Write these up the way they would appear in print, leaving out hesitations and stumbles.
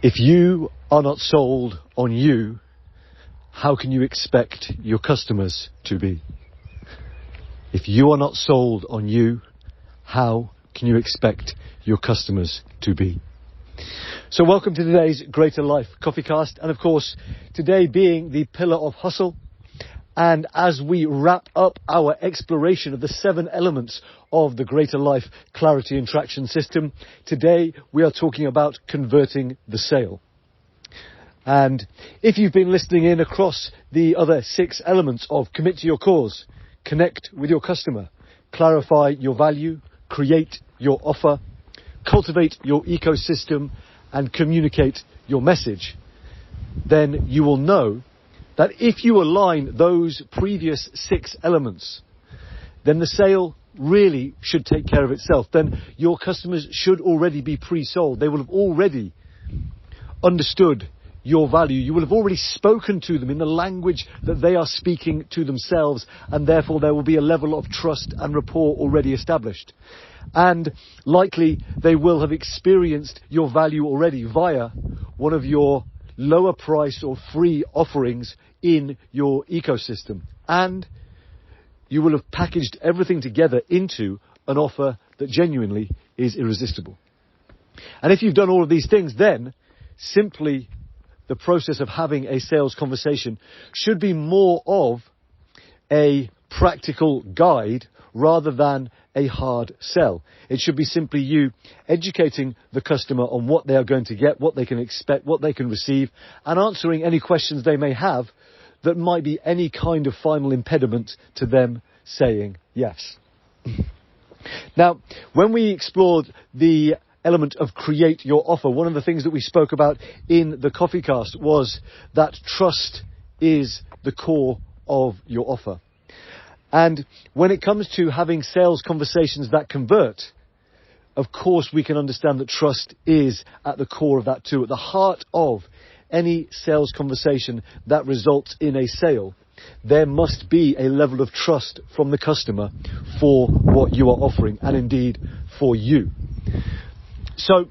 If you are not sold on you, how can you expect your customers to be? If you are not sold on you, how can you expect your customers to be? So welcome to today's Greater Life CoffeeCast, and of course, today being the pillar of hustle. And as we wrap up our exploration of the 7 elements of the Greater Life Clarity and Traction System, today we are talking about converting the sale. And if you've been listening in across the other 6 elements of commit to your cause, connect with your customer, clarify your value, create your offer, cultivate your ecosystem, and communicate your message, then you will know that if you align those previous 6 elements, then the sale really should take care of itself. Then your customers should already be pre-sold. They will have already understood your value. You will have already spoken to them in the language that they are speaking to themselves, and therefore there will be a level of trust and rapport already established. And likely they will have experienced your value already via one of your lower price or free offerings in your ecosystem. And you will have packaged everything together into an offer that genuinely is irresistible. And if you've done all of these things, then simply the process of having a sales conversation should be more of a practical guide rather than a hard sell. It should be simply you educating the customer on what they are going to get, what they can expect, what they can receive, and answering any questions they may have that might be any kind of final impediment to them saying yes. Now, when we explored the element of create your offer, one of the things that we spoke about in the CoffeeCast was that trust is the core of your offer. And when it comes to having sales conversations that convert, of course we can understand that trust is at the core of that too. At the heart of any sales conversation that results in a sale, there must be a level of trust from the customer for what you are offering, and indeed for you. So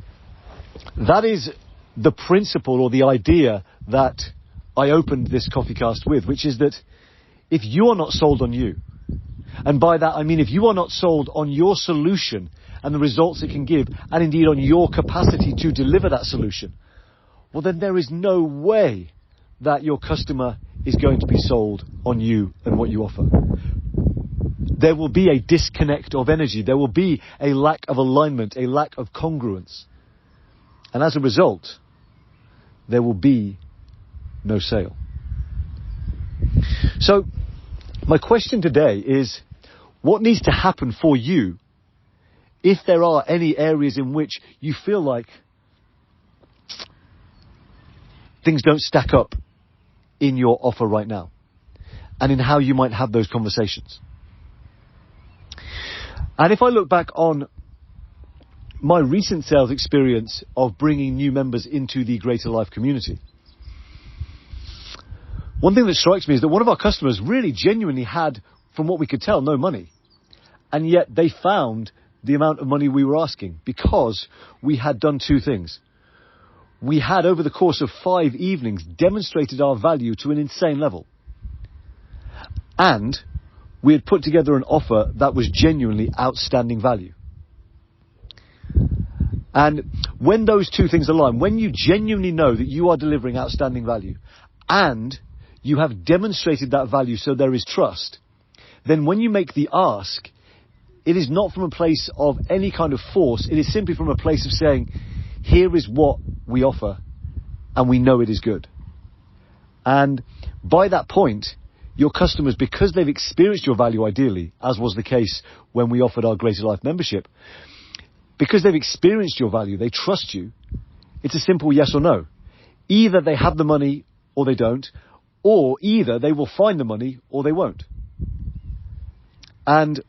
that is the principle or the idea that I opened this CoffeeCast with, which is that if you are not sold on you, and by that I mean if you are not sold on your solution and the results it can give, and indeed on your capacity to deliver that solution, well then there is no way that your customer is going to be sold on you and what you offer. There will be a disconnect of energy. There will be a lack of alignment, a lack of congruence. And as a result, there will be no sale. So, my question today is, what needs to happen for you if there are any areas in which you feel like things don't stack up in your offer right now, and in how you might have those conversations? And if I look back on my recent sales experience of bringing new members into the Greater Life community, one thing that strikes me is that one of our customers really genuinely had, from what we could tell, no money. And yet they found the amount of money we were asking because we had done 2 things. We had, over the course of 5 evenings, demonstrated our value to an insane level. And we had put together an offer that was genuinely outstanding value. And when those 2 things align, when you genuinely know that you are delivering outstanding value and you have demonstrated that value so there is trust, then when you make the ask, it is not from a place of any kind of force. It is simply from a place of saying, here is what we offer and we know it is good. And by that point, your customers, because they've experienced your value ideally, as was the case when we offered our Greater Life membership, because they've experienced your value, they trust you. It's a simple yes or no. Either they have the money or they don't, or either they will find the money or they won't. And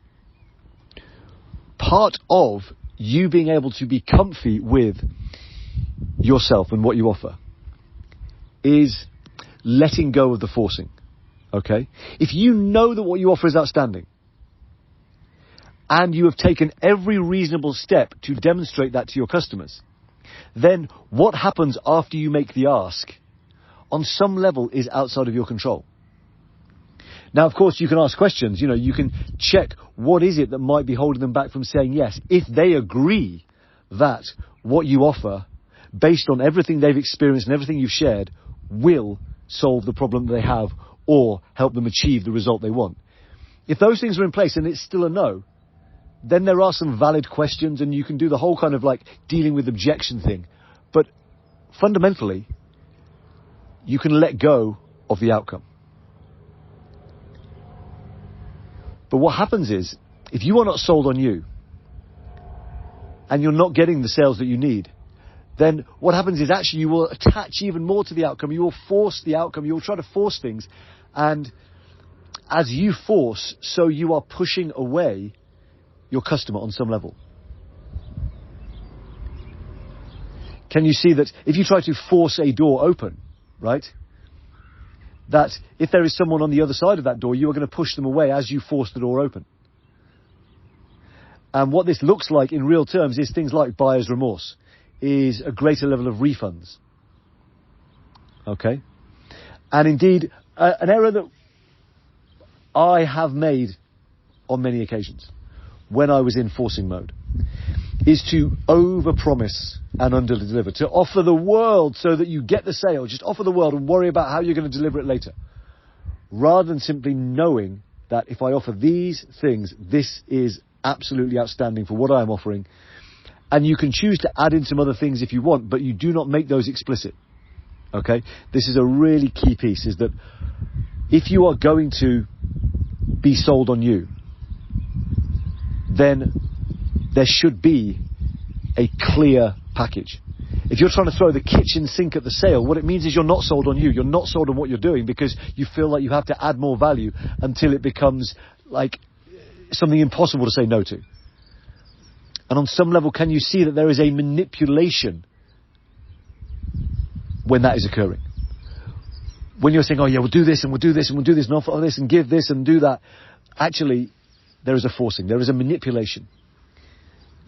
part of you being able to be comfy with yourself and what you offer is letting go of the forcing. Okay? If you know that what you offer is outstanding, and you have taken every reasonable step to demonstrate that to your customers, then what happens after you make the ask, on some level, is outside of your control. Now, of course, you can ask questions. You can check what is it that might be holding them back from saying yes. If they agree that what you offer, based on everything they've experienced and everything you've shared, will solve the problem that they have or help them achieve the result they want. If those things are in place and it's still a no, then there are some valid questions, and you can do the whole kind of like dealing with objection thing. But fundamentally, you can let go of the outcome. But what happens is, if you are not sold on you, and you're not getting the sales that you need, then what happens is actually you will attach even more to the outcome. You will force the outcome. You will try to force things. And as you force, so you are pushing away your customer on some level. Can you see that if you try to force a door open, right, that if there is someone on the other side of that door, you are going to push them away as you force the door open. And what this looks like in real terms is things like buyer's remorse, is a greater level of refunds. Okay? And indeed, an error that I have made on many occasions when I was in forcing mode is to overpromise and underdeliver, to offer the world so that you get the sale. Just offer the world and worry about how you're going to deliver it later. Rather than simply knowing that if I offer these things, this is absolutely outstanding for what I am offering. And you can choose to add in some other things if you want, but you do not make those explicit. Okay? This is a really key piece, is that if you are going to be sold on you, then there should be a clear package. If you're trying to throw the kitchen sink at the sale, what it means is you're not sold on you. You're not sold on what you're doing because you feel like you have to add more value until it becomes like something impossible to say no to. And on some level, can you see that there is a manipulation when that is occurring? When you're saying, oh yeah, we'll do this and we'll do this and we'll do this and offer this and give this and do that. Actually, there is a forcing. There is a manipulation.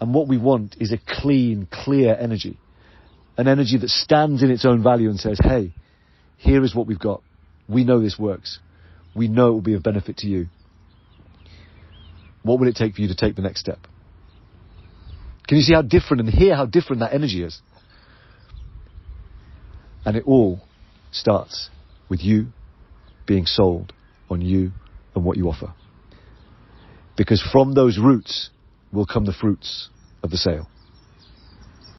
And what we want is a clean, clear energy. An energy that stands in its own value and says, hey, here is what we've got. We know this works. We know it will be of benefit to you. What will it take for you to take the next step? Can you see how different and hear how different that energy is? And it all starts with you being sold on you and what you offer. Because from those roots will come the fruits of the sale.